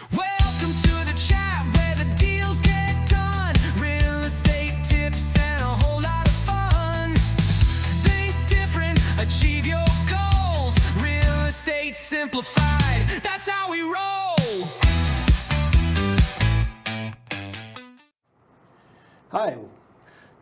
Welcome to the chat where the deals get done. Real estate tips and a whole lot of fun. Think different, achieve your goals. Real estate simplified, that's how we roll. Hi,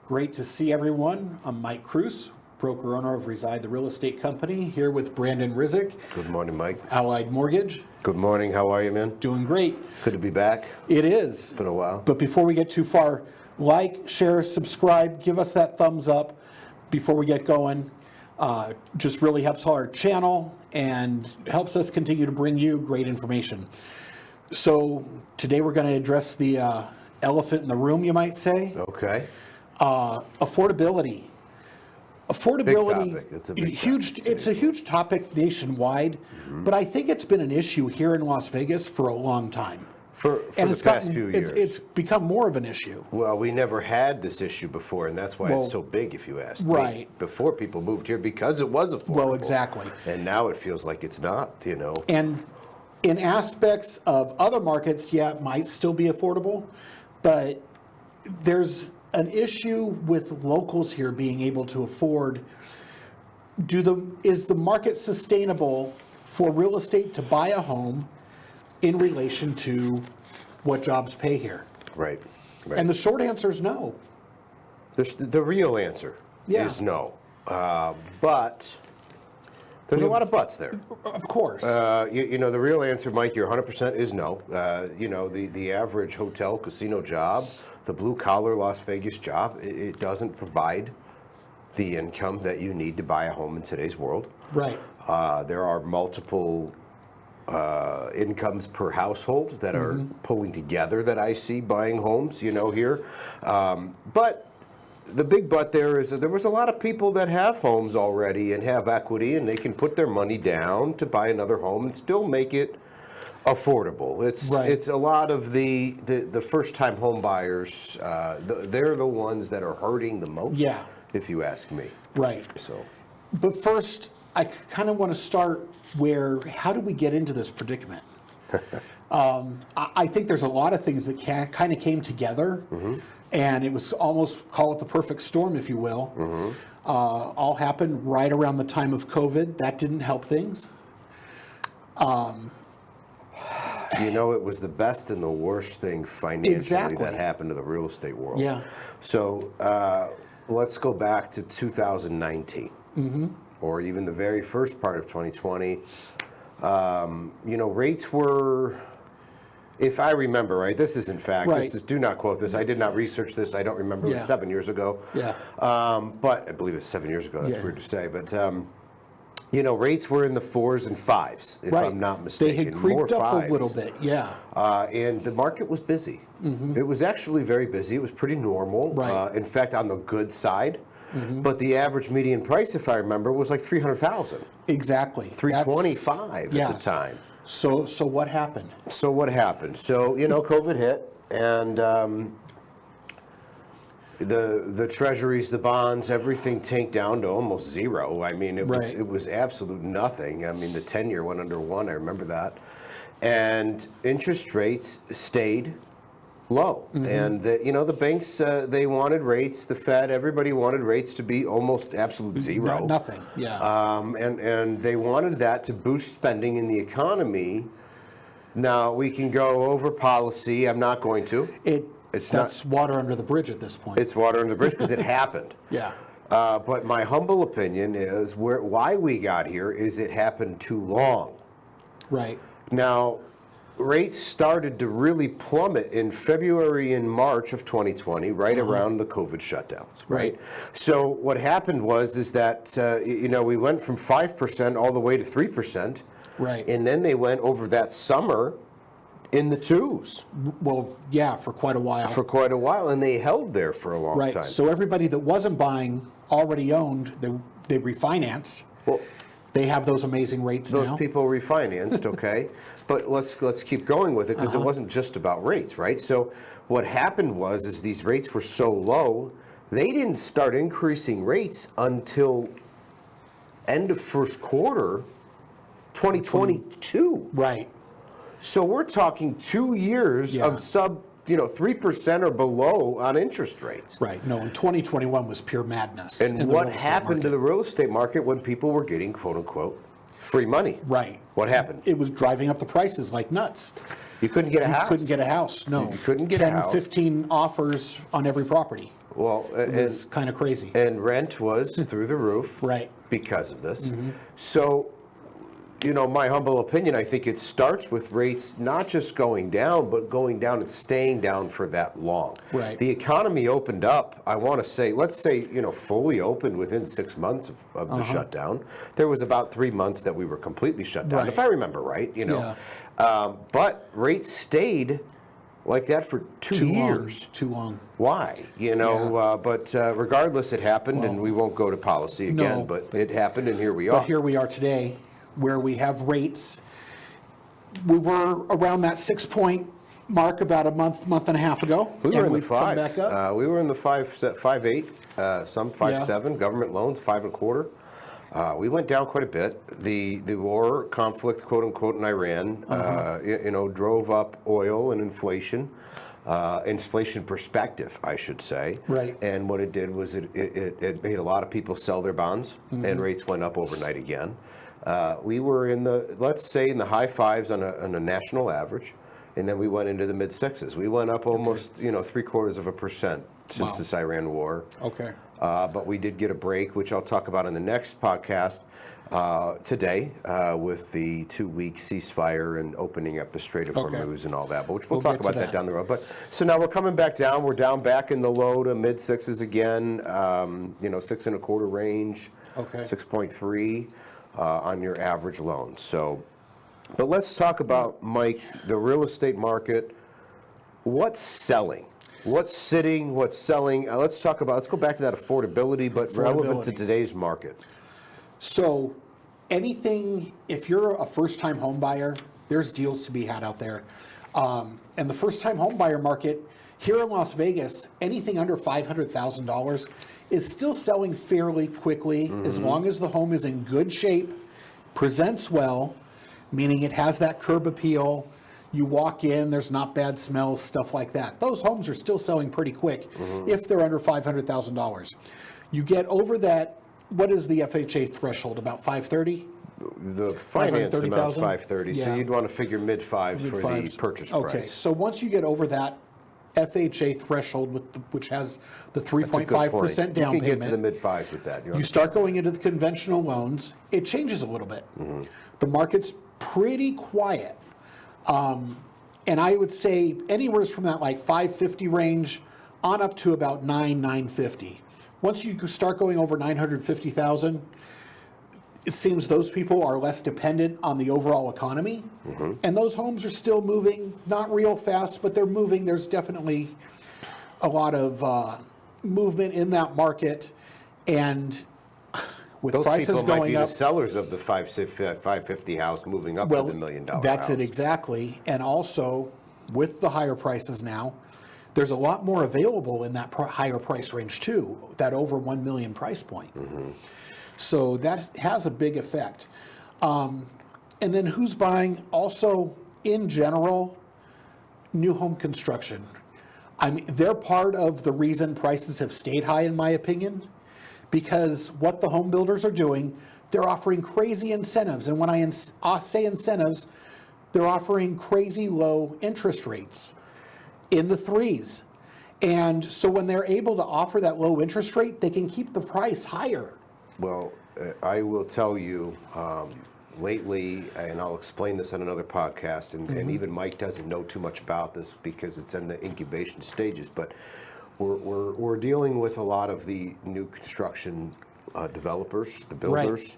great to see everyone. I'm Mike Cruz, broker owner of Reside the Real Estate Company, here with Brandon Rizek, Good morning, Mike. Allied Mortgage. Good morning. How are you, man? Doing great. Good to be back. It is. It's been a while. But before we get too far, like, share, subscribe, give us that thumbs up before we get going. Just really helps our channel and helps us continue to bring you great information. So today we're going to address the elephant in the room, you might say. Okay. Affordability. Affordability, topic. It's a big huge. topic. It's a huge topic nationwide, but I think it's been an issue here in Las Vegas for a long time. For And the it's past gotten, few years. it's become more of an issue. Well, we never had this issue before, and that's why Well, it's so big, if you ask me. right. Before people moved here because it was affordable. Well, exactly. And now it feels like it's not, you know. And in aspects of other markets, yeah, it might still be affordable, but there's an issue with locals here being able to afford. Is the market sustainable for real estate to buy a home in relation to what jobs pay here? Right. Right. And the short answer is no. The real answer Yeah. is no. But there's a lot of buts there. Of course. You know, the real answer, Mike, you're 100% is no. You know, the average hotel casino job, the blue-collar Las Vegas job, it doesn't provide the income that you need to buy a home in today's world. Right. There are multiple incomes per household that are pulling together that I see buying homes, you know, here. But the big but there is that there was a lot of people that have homes already and have equity, and they can put their money down to buy another home and still make it affordable. It's a lot of the first-time home buyers. They're the ones that are hurting the most. Yeah. If you ask me. Right. So. But first, I kind of want to start how did we get into this predicament? I think there's a lot of things that kind of came together, and it was almost, call it the perfect storm, if you will. All happened right around the time of COVID. That didn't help things. You know, it was the best and the worst thing financially that happened to the real estate world. Yeah. So let's go back to 2019, or even the very first part of 2020. You know, rates were, if I remember right, this is in fact, Right. do not quote this. I did not research this. I don't remember. It was Yeah. 7 years ago. Yeah. But I believe it's 7 years ago. That's Yeah. weird to say. But, you know, rates were in the 4s and 5s, if Right. I'm not mistaken. They had creeped More up fives. a little bit, yeah. And the market was busy. It was actually very busy. It was pretty normal. Right. In fact, on the good side. But the average median price, if I remember, was like $300,000. Exactly. 325 at the time. So what happened? So what happened? So, you know, COVID hit, and the treasuries, the bonds, everything tanked down to almost zero. I mean, Right. it was absolute nothing. I mean, the 10-year went under 1. I remember that. And interest rates stayed low. And, you know, the banks, they wanted rates, the Fed, everybody wanted rates to be almost absolute zero. Nothing, yeah. And they wanted that to boost spending in the economy. Now, we can go over policy. I'm not going to. That's water under the bridge at this point. It's water under the bridge because it happened. Yeah. But my humble opinion is why we got here is it happened too long. Right. Now, rates started to really plummet in February and March of 2020, right around the COVID shutdowns, right? So what happened is that, you know, we went from 5% all the way to 3%. Right. And then they went over that summer in the 2s. Well, yeah, for quite a while. For quite a while, and they held there for a long Right. time. So everybody that wasn't buying already owned, they refinanced. Well, they have those amazing rates those now. people refinanced, okay? But let's keep going with it because it wasn't just about rates, right? So what happened is these rates were so low, they didn't start increasing rates until end of first quarter 2022. Right. So we're talking 2 years Yeah. of sub, 3% or below on interest rates. Right. No, and 2021 was pure madness. in And the what real estate happened to market. the real estate market when people were getting quote unquote free money? Right. What happened? It was driving up the prices like nuts. You couldn't get a house. Couldn't get a house, no. You couldn't get a 10, house. 15 offers on every property. Well, It was kind of crazy. and rent was through the roof. Right. Because of this. So, my humble opinion, I think it starts with rates not just going down, but going down and staying down for that long. Right. The economy opened up, I want to say, let's say, fully opened within 6 months of the shutdown. There was about 3 months that we were completely shut down, Right. if I remember right, Yeah. But rates stayed like that for two years. Too long. Why? But regardless, it happened, and we won't go to policy again, No, but it happened, and here we are. But here we are today, where we have rates. We were around that 6-point mark about a month and a half ago. We were and in the we've come five. back up. We were in the 5.8, some 5.7. Government loans 5.25. We went down quite a bit. The war conflict, quote unquote, in Iran, drove up oil and inflation. Inflation perspective, I should say. Right. And what it did was it made a lot of people sell their bonds, and rates went up overnight again. We were in let's say in the high fives on a national average, and then we went into the mid sixes. We went up almost 0.75% since Wow. this Iran war. Okay. But we did get a break, which I'll talk about in the next podcast today with the 2-week ceasefire and opening up the Strait of Okay. Hormuz and all that. But we'll We'll talk get to about that that. down the road. But so now we're coming back down. We're down back in the low to mid sixes again. 6.25 range. Okay. 6.3 on your average loan. So, but let's talk about, Mike, the real estate market. What's selling? What's sitting? What's selling? Let's go back to that affordability, but relevant to Affordability. today's market. So anything, if you're a first-time home buyer, there's deals to be had out there. And the first-time home buyer market here in Las Vegas, anything under $500,000 is still selling fairly quickly as long as the home is in good shape, presents well, meaning it has that curb appeal. You walk in, there's not bad smells, stuff like that. Those homes are still selling pretty quick if they're under $500,000. You get over that, what is the FHA threshold, about 530? The finance amount is 530,000? 530, so Yeah. you'd want to figure mid fives for the Mid-fives. purchase Okay, price. so once you get over that FHA threshold, which has the That's a good point. 3.5% down You can payment, get to the mid fives with that. you start going into the conventional loans, it changes a little bit. The market's pretty quiet. And I would say anywhere from that like 550 range on up to about 950. Once you start going over 950,000, it seems those people are less dependent on the overall economy. And those homes are still moving, not real fast, but they're moving. There's definitely a lot of movement in that market. And with Those prices people might going be up, the sellers of the 550 house moving up to the $1 million that's house. it exactly. And also, with the higher prices now, there's a lot more available in that higher price range too, that over 1 million price point. So that has a big effect. And then who's buying? Also, in general, new home construction. I mean, they're part of the reason prices have stayed high, in my opinion, because what the home builders are doing, they're offering crazy incentives. And when I say incentives, they're offering crazy low interest rates in the 3s. And so when they're able to offer that low interest rate, they can keep the price higher. Well, I will tell you, lately, and I'll explain this on another podcast, and even Mike doesn't know too much about this because it's in the incubation stages, but we're dealing with a lot of the new construction developers, the builders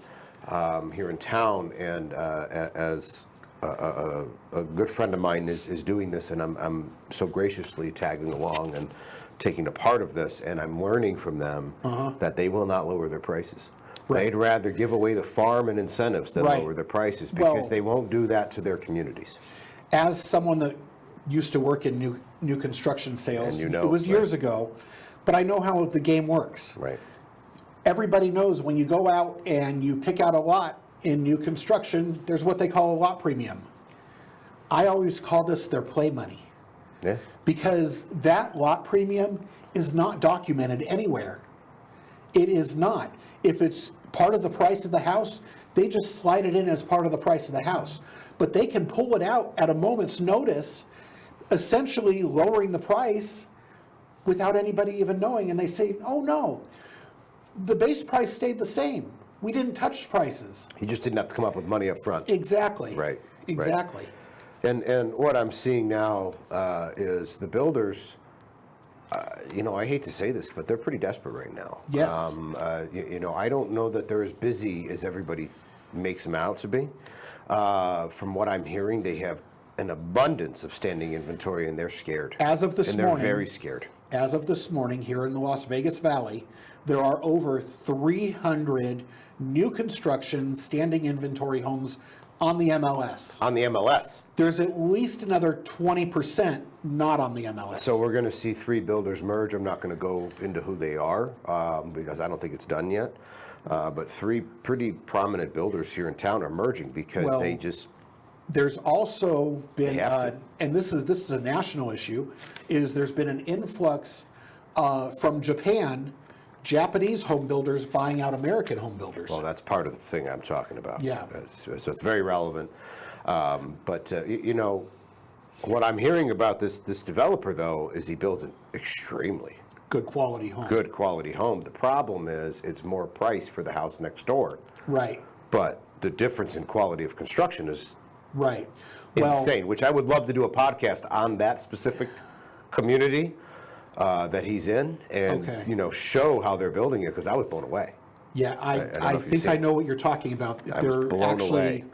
here in town, and as a good friend of mine is doing this, and I'm so graciously tagging along and taking a part of this, and I'm learning from them that they will not lower their prices. Right. They'd rather give away the farm and incentives than Right. lower their prices because Well- they won't do that to their communities. As someone that used to work in new construction sales, And you know, it was right. years ago, but I know how the game works. Right. Everybody knows when you go out and you pick out a lot in new construction, there's what they call a lot premium. I always call this their play money, Yeah. because that lot premium is not documented anywhere. It is not. If it's part of the price of the house, they just slide it in as part of the price of the house. But they can pull it out at a moment's notice, essentially lowering the price without anybody even knowing. And they say, oh no, the base price stayed the same. We didn't touch prices. He just didn't have to come up with money up front. Exactly. Right. Exactly. And what I'm seeing now is the builders, I hate to say this, but they're pretty desperate right now. Yes. I don't know that they're as busy as everybody makes them out to be. From what I'm hearing, they have an abundance of standing inventory, and they're scared. As of this morning, they're very scared. As of this morning, here in the Las Vegas Valley, there are over 300 new construction standing inventory homes on the MLS. On the MLS. There's at least another 20% not on the MLS. So we're going to see 3 builders merge. I'm not going to go into who they are because I don't think it's done yet. But 3 pretty prominent builders here in town are merging because Well, they just... There's also been, They have to. and this is a national issue, is there's been an influx from Japan, Japanese home builders buying out American home builders. Well, that's part of the thing I'm talking about. Yeah. So it's very relevant. But what I'm hearing about this developer, though, is he builds an extremely Good quality home. good quality home. The problem is it's more price for the house next door. Right, But the difference in quality of construction is right. Well, insane, which I would love to do a podcast on that specific community that he's in and, Okay. show how they're building it, because I was blown away. yeah, don't know I if you've think I seen know what you're talking about. I was blown away.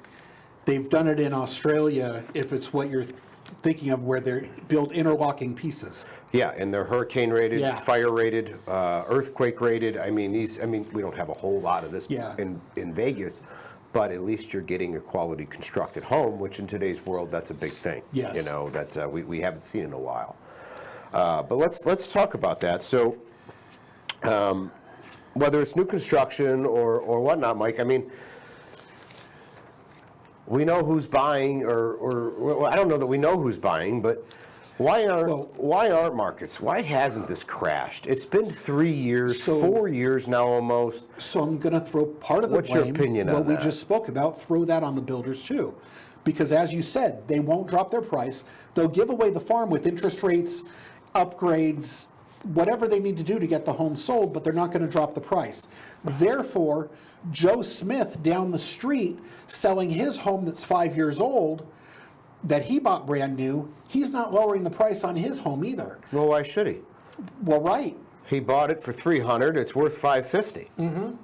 They've done it in Australia, if it's what you're thinking of, where they build interlocking pieces. Yeah, and they're hurricane rated, Yeah. fire rated, earthquake rated. We don't have a whole lot of this Yeah. in Vegas, but at least you're getting a quality constructed home, which in today's world, that's a big thing. Yes. That we haven't seen in a while. But let's talk about that. So, whether it's new construction or whatnot, Mike, we know who's buying, or I don't know that we know who's buying, but why aren't markets? Why hasn't this crashed? It's been 3 years, 4 years now almost. So I'm going to throw part of the What's your blame, opinion what on we that? just spoke about, throw that on the builders too. Because as you said, they won't drop their price. They'll give away the farm with interest rates, upgrades, whatever they need to do to get the home sold, but they're not going to drop the price. Therefore, Joe Smith down the street selling his home that's 5 years old, that he bought brand new, he's not lowering the price on his home either. Well, why should he? Well, right, He bought it for $300. It's worth $550,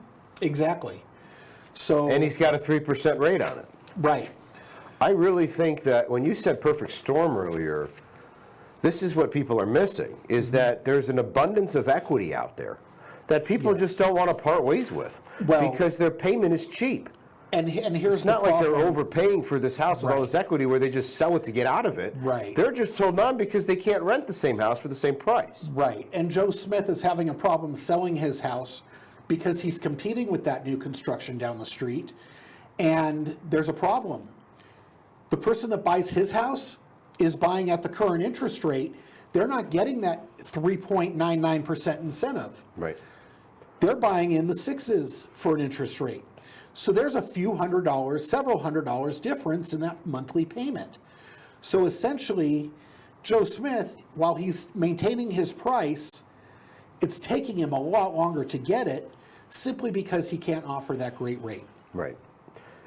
exactly. So, and he's got a 3% rate on it. right, I really think that when you said perfect storm earlier, this is what people are missing, is that there's an abundance of equity out there that people Yes. just don't want to part ways with Well- because their payment is cheap. and here's It's not the like they're problem. overpaying for this house with all this equity where they just sell it to get out of it. Right. They're just told on because they can't rent the same house for the same price. Right, and Joe Smith is having a problem selling his house because he's competing with that new construction down the street, and there's a problem. The person that buys his house is buying at the current interest rate. They're not getting that 3.99% incentive. Right. They're buying in the 6s for an interest rate. So there's a few $100s, several $100s difference in that monthly payment. So essentially, Joe Smith, while he's maintaining his price, it's taking him a lot longer to get it simply because he can't offer that great rate. Right.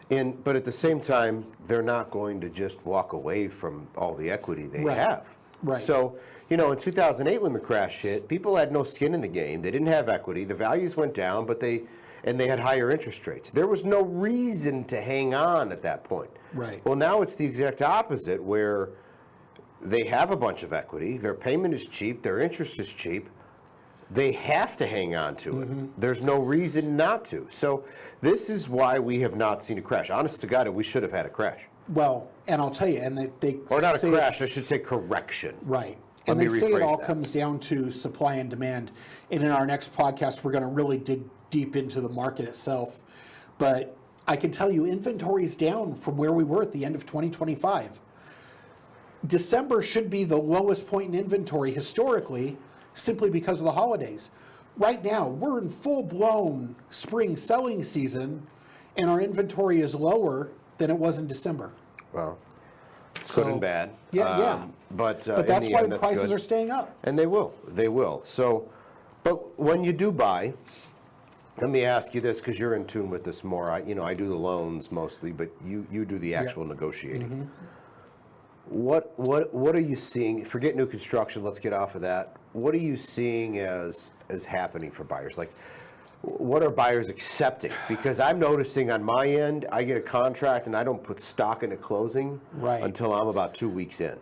But at the same time, they're not going to just walk away from all the equity they Right. have. Right. So, in 2008 when the crash hit, people had no skin in the game. They didn't have equity. The values went down, but they had higher interest rates. There was no reason to hang on at that point. Right. Well, now it's the exact opposite, where they have a bunch of equity. Their payment is cheap. Their interest is cheap. They have to hang on to it. There's no reason not to. So this is why we have not seen a crash. Honest to God, we should have had a crash. Well, and I'll tell you, and they Or not a say crash, I it's- should say correction. Right. Let And me they say it rephrase all that. comes down to supply and demand. And in our next podcast, we're going to really dig deep into the market itself. But I can tell you, inventory is down from where we were at the end of 2025. December should be the lowest point in inventory historically, simply because of the holidays. Right now, we're in full-blown spring selling season, and our inventory is lower than it was in December. Well, So- good and bad. Yeah. But But in that's the why end, that's prices good. are staying up. And they will. So, but when you do buy, let me ask you this, because you're in tune with this more. I do the loans mostly, but you do the actual negotiating. Mm-hmm. What are you seeing? Forget new construction. Let's get off of that. What are you seeing as happening for buyers? Like, what are buyers accepting? Because I'm noticing on my end, I get a contract and I don't put stock into closing Right. until I'm about 2 weeks in.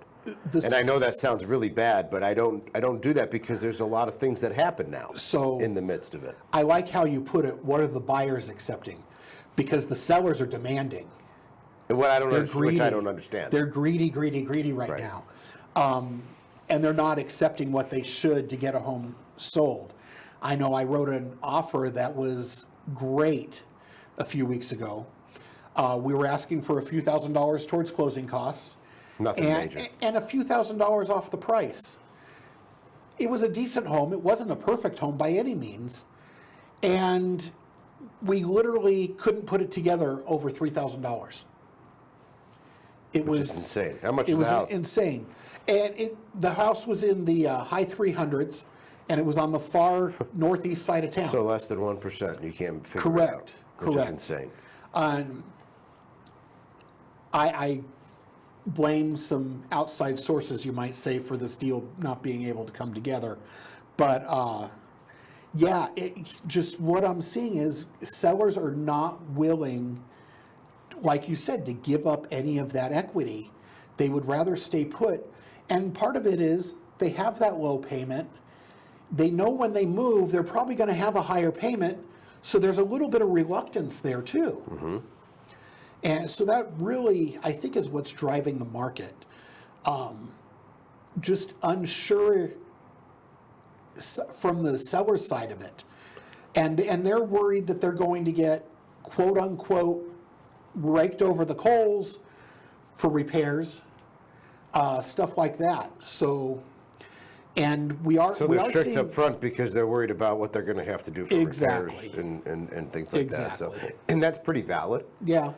The And I know that sounds really bad, but I don't do that because there's a lot of things that happen now So- in the midst of it. I like how you put it, what are the buyers accepting? Because the sellers are demanding. And what I don't They're understand, greedy. which I don't understand. They're greedy right Right. now. And they're not accepting what they should to get a home sold. I know I wrote an offer that was great a few weeks ago. We were asking for a few $1,000s towards closing costs. Nothing major. And a few $1,000s off the price. It was a decent home. It wasn't a perfect home by any means. And we literally couldn't put it together over $3,000. It was insane. How much it is was the house? insane. And the house was in the high 300s, and it was on the far northeast side of town. So less than 1%, you can't figure Correct. it out. Which Correct. is insane. I blame some outside sources, you might say, for this deal not being able to come together. But yeah, just what I'm seeing is sellers are not willing, like you said, to give up any of that equity. They would rather stay put. And part of it is they have that low payment. They know when they move, they're probably going to have a higher payment. So there's a little bit of reluctance there too. Mm-hmm. And so that really, I think, is what's driving the market. Just unsure from the seller side of it. And they're worried that they're going to get, quote unquote, raked over the coals for repairs, stuff like that. So, and we are So we they're are strict seeing, up front because they're worried about what they're going to have to do for Exactly. repairs and things like that. So, Exactly. and that's pretty valid. yeah,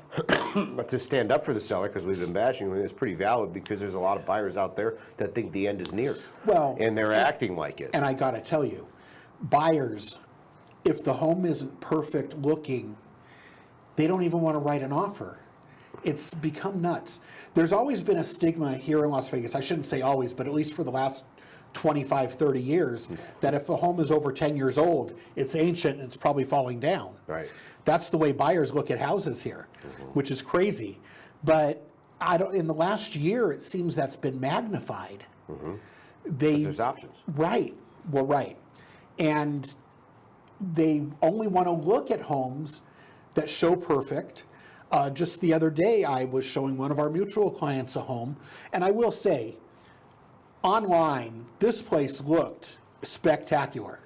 But to stand up for the seller, because we've been bashing them, it's pretty valid because there's a lot of buyers out there that think the end is near. Well, and they're acting like it. and I got to tell you, buyers, if the home isn't perfect looking, they don't even want to write an offer. It's become nuts. There's always been a stigma here in Las Vegas. I shouldn't say always, but at least for the last 25, 30 years, that if a home is over 10 years old, it's ancient and it's probably falling down. Right. That's the way buyers look at houses here, which is crazy. But in the last year, it seems that's been magnified. There's options. Right. Well, right. And they only want to look at homes that show perfect. Just the other day, I was showing one of our mutual clients a home. And I will say, online, this place looked spectacular.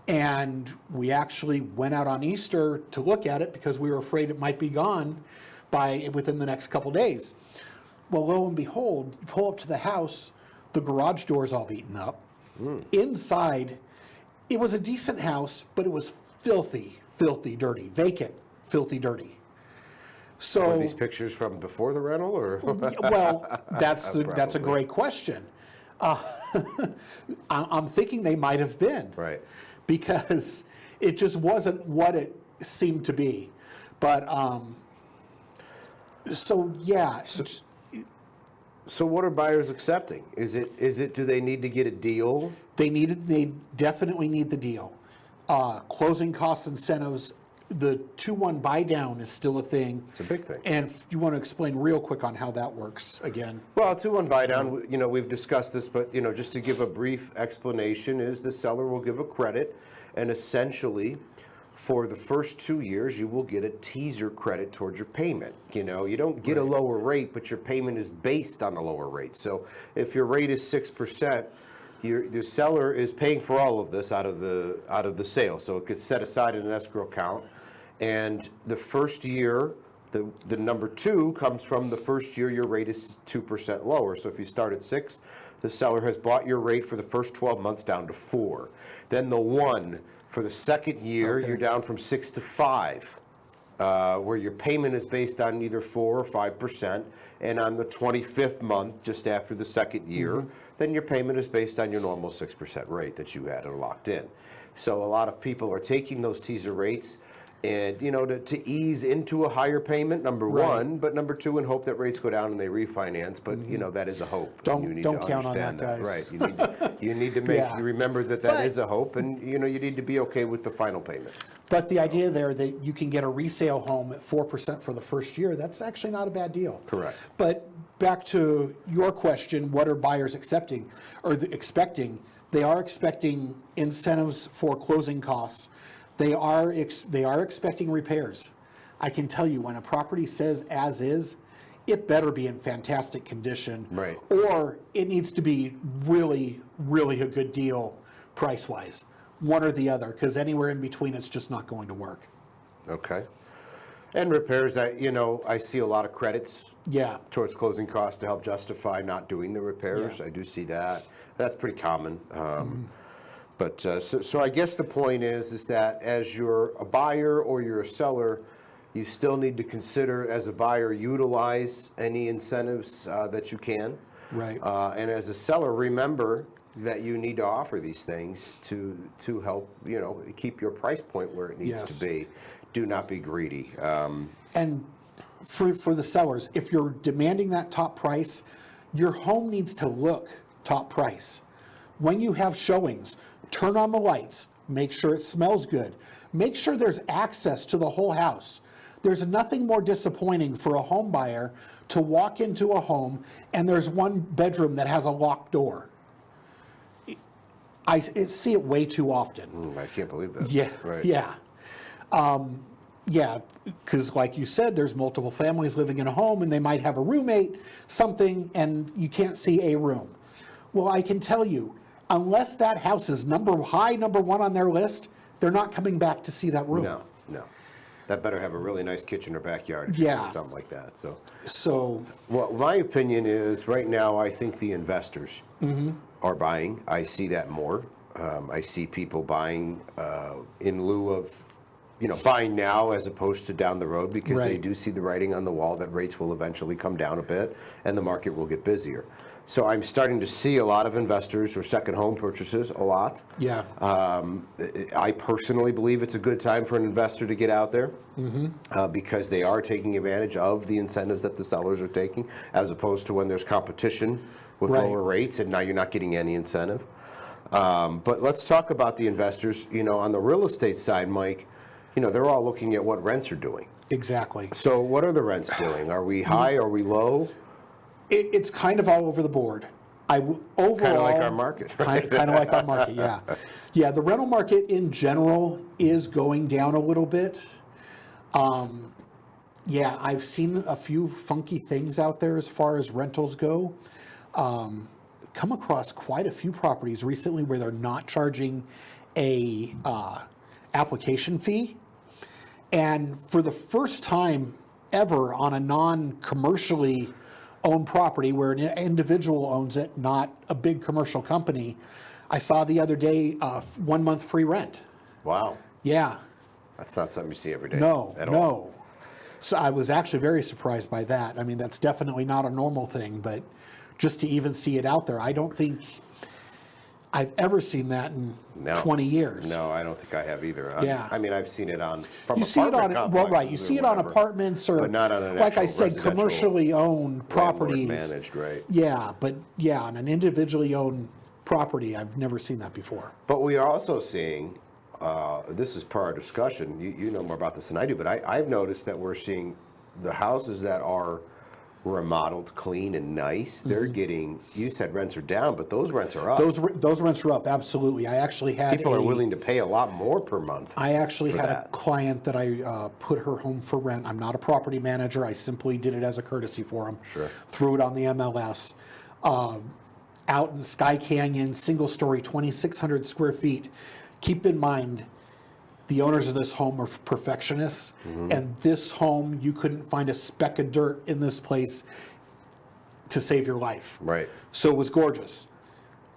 And we actually went out on Easter to look at it because we were afraid it might be gone within the next couple days. Well, lo and behold, you pull up to the house, the garage door's all beaten up. Inside, it was a decent house, but it was filthy, filthy, dirty, vacant, filthy, dirty. Are So, these pictures from before the rental, or? well, that's a Probably. great question. I'm thinking they might have been. Right. Because it just wasn't what it seemed to be. But, so yeah. So what are buyers accepting? Is it? Do they need to get a deal? They definitely need the deal. Closing costs incentives, the 2-1 buy down is still a thing. It's a big thing. And if you want to explain real quick on how that works again. Well, 2-1 buy down, we've discussed this, but, just to give a brief explanation, is the seller will give a credit, and essentially, for the first 2 years, you will get a teaser credit towards your payment. You don't get a lower rate, but your payment is based on a lower rate. So if your rate is 6%, the seller is paying for all of this out of the sale. So it gets set aside in an escrow account, and the first year The number two comes from the first year your rate is 2% lower. So if you start at 6, the seller has brought your rate for the first 12 months down to 4. Then the 1, for the second year, you're down from 6 to 5. Where your payment is based on either 4 or 5%, and on the 25th month, just after the second year, then your payment is based on your normal 6% rate that you had or locked in. So a lot of people are taking those teaser rates and, to ease into a higher payment, number one, but number two, and hope that rates go down and they refinance. But, that is a hope. Don't- You need don't to count on understand that, guys. Right. You need to make, Yeah. you remember that But- is a hope, and, you need to be okay with the final payment. But the idea there that you can get a resale home at 4% for the first year, that's actually not a bad deal. Correct. But back to your question, what are buyers accepting or expecting? They are expecting incentives for closing costs. They are expecting repairs. I can tell you, when a property says as is, it better be in fantastic condition. Right. Or it needs to be really, really a good deal price-wise. One or the other, because anywhere in between, it's just not going to work. Okay. And repairs, I see a lot of credits Yeah. towards closing costs to help justify not doing the repairs. Yeah. I do see that. That's pretty common. But so I guess the point is that as you're a buyer or you're a seller, you still need to consider, as a buyer, utilize any incentives that you can. Right. And as a seller, remember that you need to offer these things to help, keep your price point where it needs Yes. to be. Do not be greedy. And for the sellers, if you're demanding that top price, your home needs to look top price. When you have showings, turn on the lights, make sure it smells good, make sure there's access to the whole house. There's nothing more disappointing for a home buyer to walk into a home and there's one bedroom that has a locked door. I see it way too often. I can't believe that. Yeah, Right. yeah. Yeah, because like you said, there's multiple families living in a home and they might have a roommate, something, and you can't see a room. Well, I can tell you, unless that house is number one on their list, they're not coming back to see that room. No. That better have a really nice kitchen or backyard if Yeah. you're doing something like that. So, Well, my opinion is, right now, I think the investors are buying. I see that more. I see people buying in lieu of, buying now as opposed to down the road, because they Right. do see the writing on the wall that rates will eventually come down a bit and the market will get busier. So I'm starting to see a lot of investors or second home purchases, a lot. yeah, I personally believe it's a good time for an investor to get out there because they are taking advantage of the incentives that the sellers are taking, as opposed to when there's competition with Right. lower rates and now you're not getting any incentive. But let's talk about the investors. On the real estate side, Mike, they're all looking at what rents are doing. exactly. So what are the rents doing? Are we high? Are we low? It's kind of all over the board. Overall, Kind of like our market. kind of like our market, yeah. Yeah, the rental market in general is going down a little bit. Yeah, I've seen a few funky things out there as far as rentals go. Come across quite a few properties recently where they're not charging a application fee. And for the first time ever on a non-commercially owned property where an individual owns it, not a big commercial company, I saw the other day 1 month free rent. Wow. Yeah, That's not something you see every day. no, at all. no. So I was actually very surprised by that. I mean, that's definitely not a normal thing, but just to even see it out there, I don't think I've ever seen that in No. 20 years. No, I don't think I have either. Yeah. I mean, I've seen it from You see it on, apartment well, right, you complexes see or it on whatever, apartments or, but not on an like I actual said, residential commercially owned landlord properties. managed, right? Yeah, but yeah, on an individually owned property, I've never seen that before. But we are also seeing, this is per our discussion, you know more about this than I do, but I've noticed that we're seeing the houses that are remodeled, clean and nice, they're getting, you said rents are down, but those rents are up. Those rents are up, absolutely. I actually had People are willing to pay a lot more per month. I actually for had a that. client that I put her home for rent. I'm not a property manager. I simply did it as a courtesy for him. Sure. Threw it on the MLS. Out in Sky Canyon, single story, 2,600 square feet. Keep in mind, the owners of this home are perfectionists, and this home, you couldn't find a speck of dirt in this place to save your life. Right. So it was gorgeous.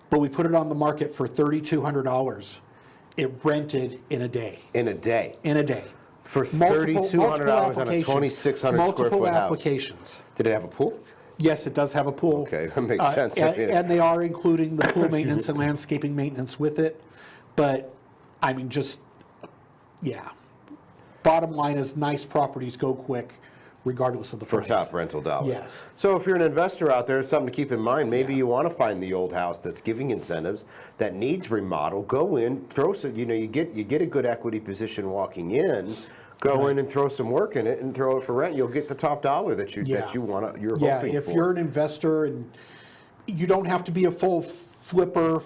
But we put it on the market for $3,200. It rented in a day. In a day. In a day. For Multiple $3,200 on a applications. 2,600 square Multiple foot house. applications. Did it have a pool? Yes, it does have a pool. Okay, that makes sense. And they are including the pool maintenance and landscaping maintenance with it. But, I mean, just, yeah. Bottom line is nice properties go quick regardless of the For price. top rental dollar. Yes. So if you're an investor out there, it's something to keep in mind. Maybe you want to find the old house that's giving incentives, that needs remodel. Go in, throw some, you get a good equity position walking in. Go in and throw some work in it and throw it for rent. You'll get the top dollar that you want. You're hoping if for. you're an investor, and you don't have to be a full flipper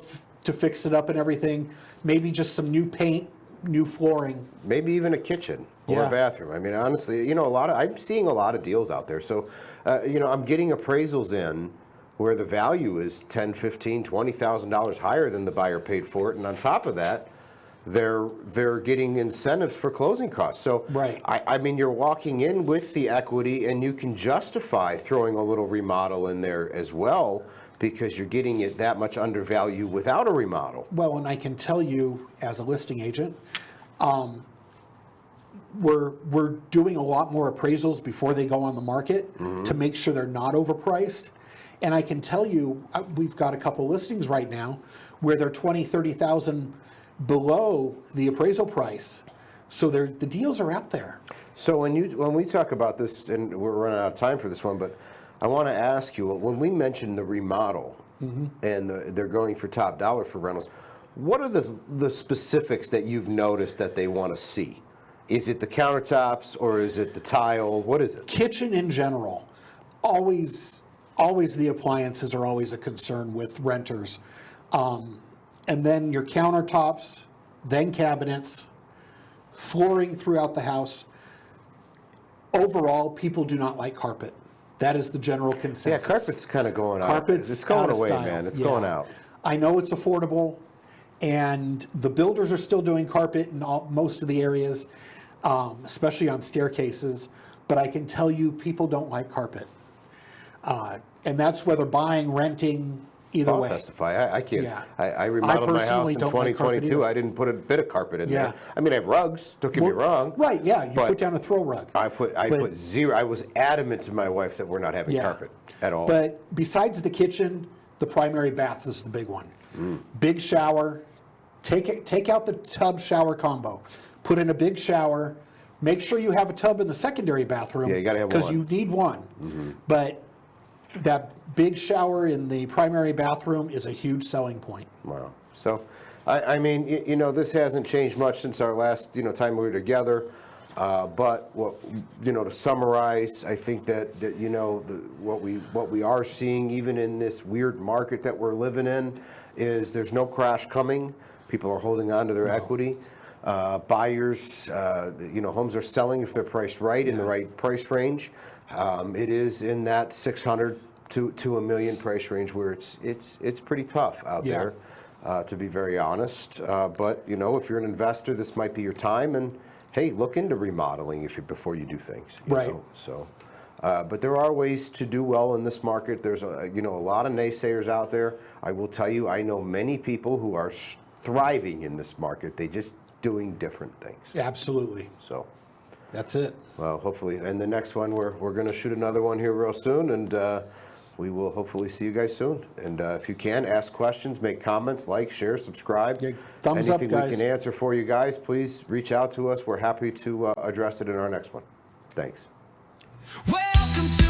to fix it up and everything. Maybe just some new paint, new flooring. Maybe even a kitchen or a bathroom. I mean, honestly, I'm seeing a lot of deals out there. So, I'm getting appraisals in where the value is $10,000, $15,000, $20,000 higher than the buyer paid for it, and on top of that, they're getting incentives for closing costs. So, Right. I mean, you're walking in with the equity, and you can justify throwing a little remodel in there as well, because you're getting it that much undervalue without a remodel. Well, and I can tell you as a listing agent, we're doing a lot more appraisals before they go on the market to make sure they're not overpriced. And I can tell you, we've got a couple listings right now where they're 20, 30,000 below the appraisal price. So the deals are out there. So when we talk about this, and we're running out of time for this one, but I want to ask you, when we mention the remodel and they're going for top dollar for rentals, what are the specifics that you've noticed that they want to see? Is it the countertops or is it the tile? What is it? Kitchen in general, always the appliances are always a concern with renters. And then your countertops, then cabinets, flooring throughout the house. Overall, people do not like carpet. That is the general consensus. Yeah, carpet's kind of going out. Carpet's It's going out of away, style. man. It's Yeah. going out. I know it's affordable, and the builders are still doing carpet in most of the areas, especially on staircases. But I can tell you, people don't like carpet. And that's whether buying, renting, either I'll way. testify. I can't. Yeah. I remodeled my house personally in don't like carpet 2022. either. I didn't put a bit of carpet in Yeah. there. I mean, I have rugs. Don't get me wrong. Right, yeah, you But put down a throw rug. I put zero. I was adamant to my wife that we're not having Yeah. carpet at all. But besides the kitchen, the primary bath is the big one. Big shower, take out the tub shower combo. Put in a big shower. Make sure you have a tub in the secondary bathroom. Yeah, you gotta have because one. you need one. But that big shower in the primary bathroom is a huge selling point. Wow. So, I mean, this hasn't changed much since our last, time we were together. But to summarize, I think that what we are seeing, even in this weird market that we're living in, is there's no crash coming. People are holding on to their equity. Buyers, homes are selling if they're priced right in the right price range. It is in that 600 to $1 million price range where it's pretty tough out there, to be very honest. But if you're an investor, this might be your time. And hey, look into remodeling before you do things. you Right. know. So, but there are ways to do well in this market. There's a lot of naysayers out there. I will tell you, I know many people who are thriving in this market. They just doing different things. Absolutely. So, That's it. well, hopefully, and the next one we're going to shoot another one here real soon, and we will hopefully see you guys soon. And if you can, ask questions, make comments, like, share, subscribe. Yeah, thumbs up, Anything we guys. can answer for you guys, please reach out to us. We're happy to address it in our next one. Thanks. Welcome to